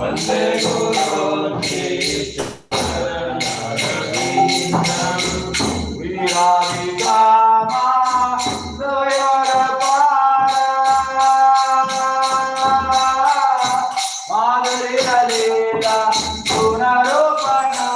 Vande Madhurya Lila Guna Rupana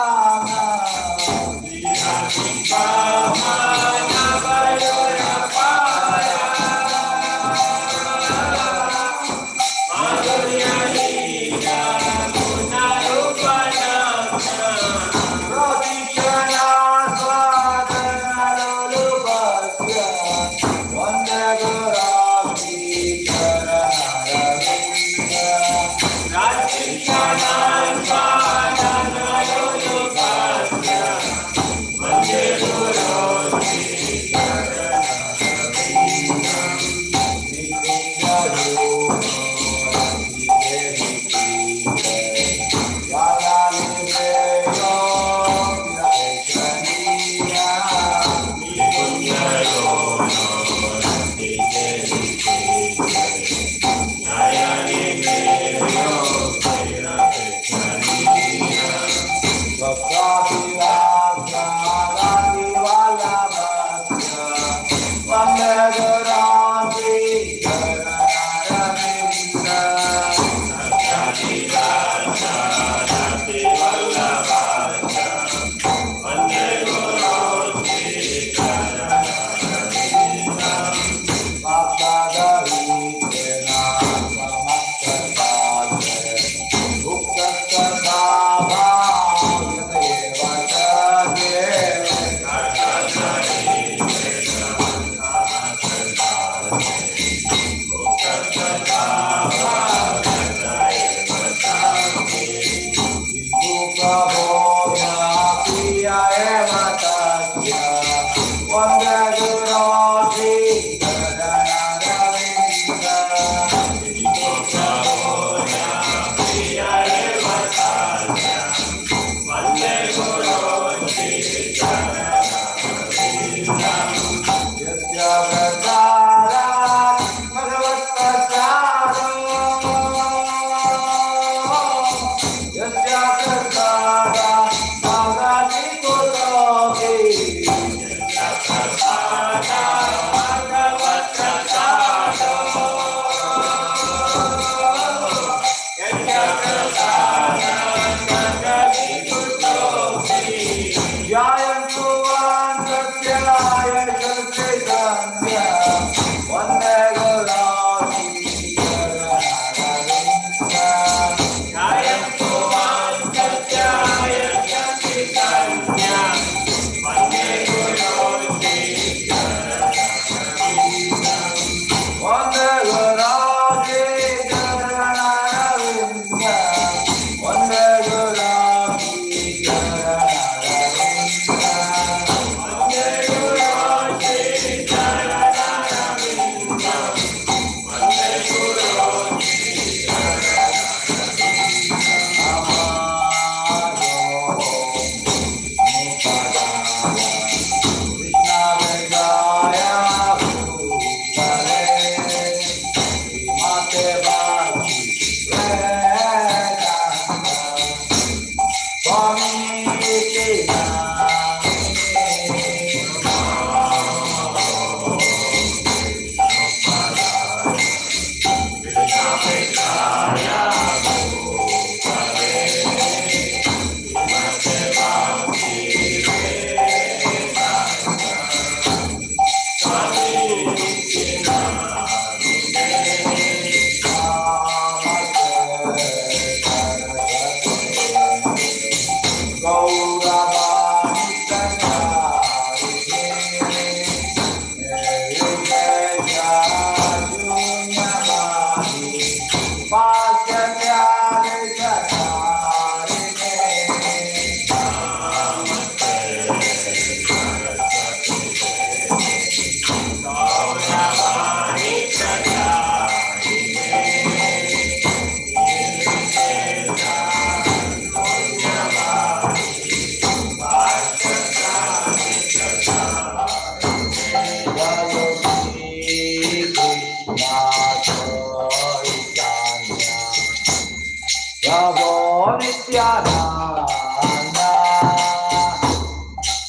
Nityananda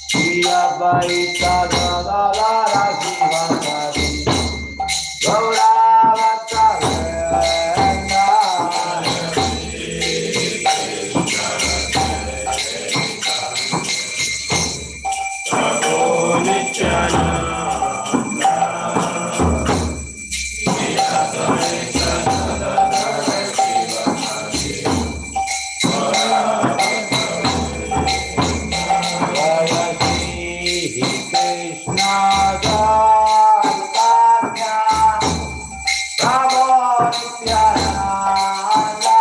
Shri Advaita Gadadara Sivasari Gaura Bhaktavrinda Prabhu Nityananda Shri Advaita Gadadara Sivasari Krishna Chaitanya Prabhu Nityananda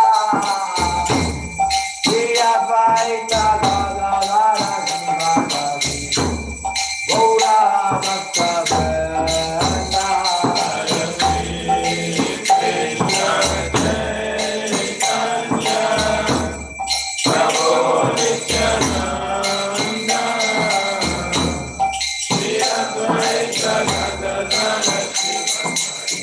Shri Advaita Gadadara Sivasari Gaura Bhaktavrinda Krishna Chaitanya Prabhu Nityananda Shri Advaita Gadadara Sivasari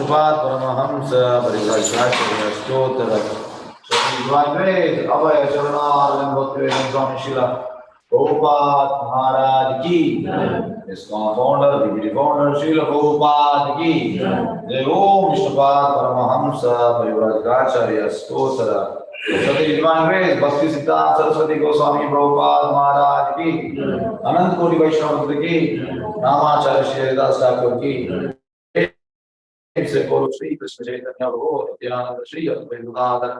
Vishnupada Paramahamsa Parivajracharya Stotra Swami Divine Grace Abhay Charanarvind Bhaktivedanta Swami Srila Prabhupada Maharaj Ki ISKCON founder, deputy founder Srila Prabhupada Ki Jai Om Vishnupada Paramahamsa Parivajracharya Stotra Swami Divine Grace Bhakti Siddhanta Saraswati Goswami Prabhupada Maharaj Ki Anant Koti Vaishnava Ki Namacharya Shri Haridas Thakur Ki से बोलो श्री कृष्ण चैतन्य प्रभु नित्यानंद श्री अद्वैत गदाधर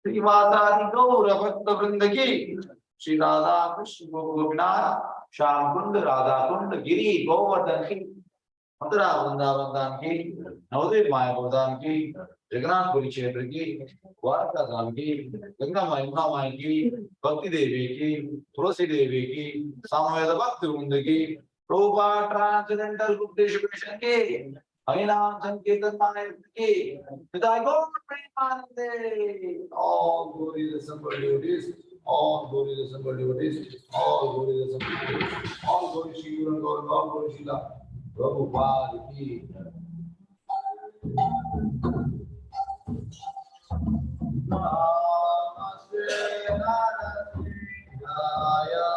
श्री माता गौर भक्त वृंद की श्री राधा कृष्ण गोपिनाथ श्याम कुंड राधा कुंड गिरी गोवर्धन की मथुरा वृंदावन धाम की नवद्वीप मायापुर धाम की जगन्नाथपुरी क्षेत्र की द्वारका धाम की गंगा यमुना माई की भक्ति देवी की तुलसी देवी की सामवेद भक्त वृंद की प्रभुपाद ट्रांसेंडेंटल उपदेश मिशन के हरिनाम संकीर्तन माने की पिता गौर प्रेमानंदे all glory to assembled devotees all glory to assembled devotees all glory to assembled devotees all glory to Shri Guru Gaur all glory to Srila Prabhupada ki Namaste Narayaya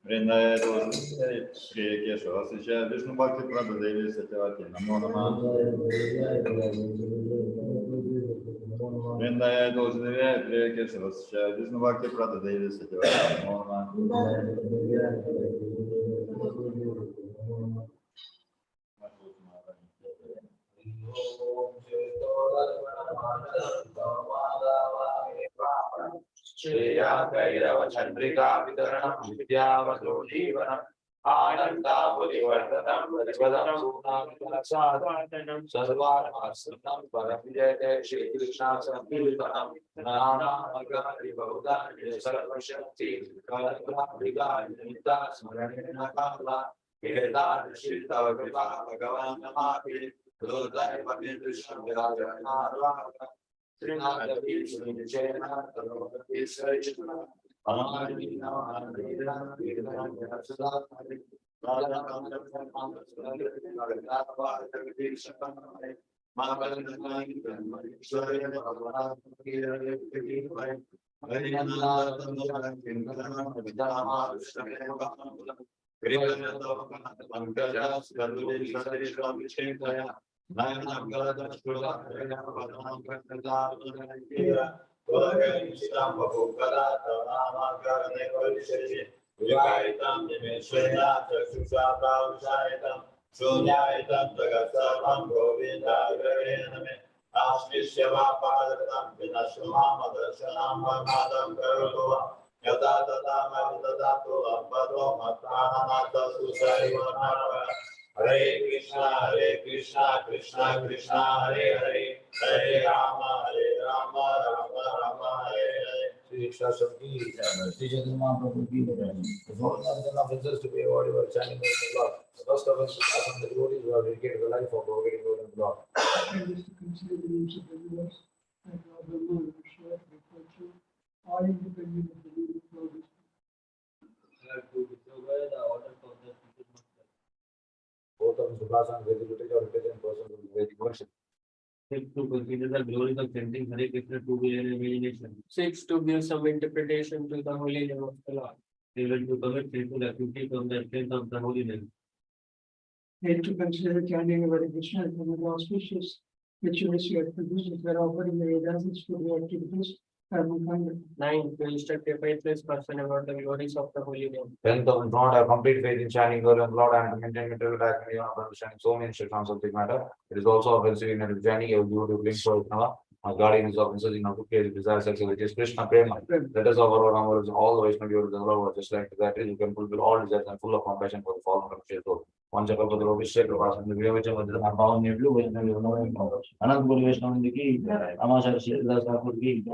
Vrindaye Dosi Priya Keshava Sisha Vishnu Bhakti Prabhu Devi Satyavati Namo Namah Vrindaye Dosi Priya Keshava Sisha Vishnu Bhakti Prabhu Devi Satyavati Namo Namah Shreya Kairava Chandrika Vidaranam Vidyavato Jeevanam Ananda Purivardhanam Parivadanam Sunam Sarvarmasanam Paramjayate Shri Krishna Sankirtanam Nana Magari Baudan Sarvashakti Kalaprabhika Nita Smaranina Kala Vedan Shita Viva Bhagavan Namapi Lodai Pavindu Shangarajana Srinada Vishnu Jena Tarovati Sarjana Amarina Amarina Vedana Yasada Radha Kanda Kanda Radha Shakana Mahalanani Shwarya Bhagavana Kiraya Kiraya Harinanda Tandana Kinkana Vidama Shrema Kiraya Dovana Pankaja Skaduri Sarishra Vishekaya Nayanagada Shula Vadam Kanda Kira Vaganistam Bhukala Tanama Karane Varishaji Vikaitam Nimeshwaya Chakshusata Vishaitam Shunyaitam Tagatsavam Govinda Garename Asmishyava Padatam Vinashumam Adarshanam Bhagadam Karutova Yata Tata Mavidatato Ambado Matranamata Susarivanava Hare Krishna, Krishna Krishna, Hare Hare, Hare Rama, Rama Rama, Hare Hare. Sri Krishna Sabki, Sri Chaitanya Mahaprabhu ki. The following are the offenses to be avoided while chanting the Lord. The first offense is from the devotees who have dedicated the life of forgetting God and God. And is to consider the names of the universe and Lord Brahma, Vishnu, Vishnu, all independent of the living Lord. Both of Subhasa and Vedic literature are written in persons of Vedic worship. To consider the glories of chanting Hare Krishna to be an imagination. 6. To give some interpretation to the holy name of the Lord. 7. To commit sinful activity from the strength of the holy name. 8. To consider chanting Hare Krishna as one of the auspicious rituals you have produced if they are offered in the Vedas and studio activities. 9. To instruct a faithless person about the glories of the holy name. 10 do not have complete faith in chanting God and Lord and to maintain material attachment beyond understanding so many instructions of subject matter. It is also offensive in a journey of you to bring for Nava. As guardian is offensive in a book case, desire sex, which is Krishna Prema. Let us of our numbers, all the Vaishnava devotees and Lord, just like that, you can fulfill all desires and full of compassion for the fallen from Shri soul. One Chakapadra Vishya Prabhasan, the Vyavacha Madhya, Bhavan Neblu, Vaishnava, Anand Guru Vaishnava, the key, Amashar Shri Das Thakur ki.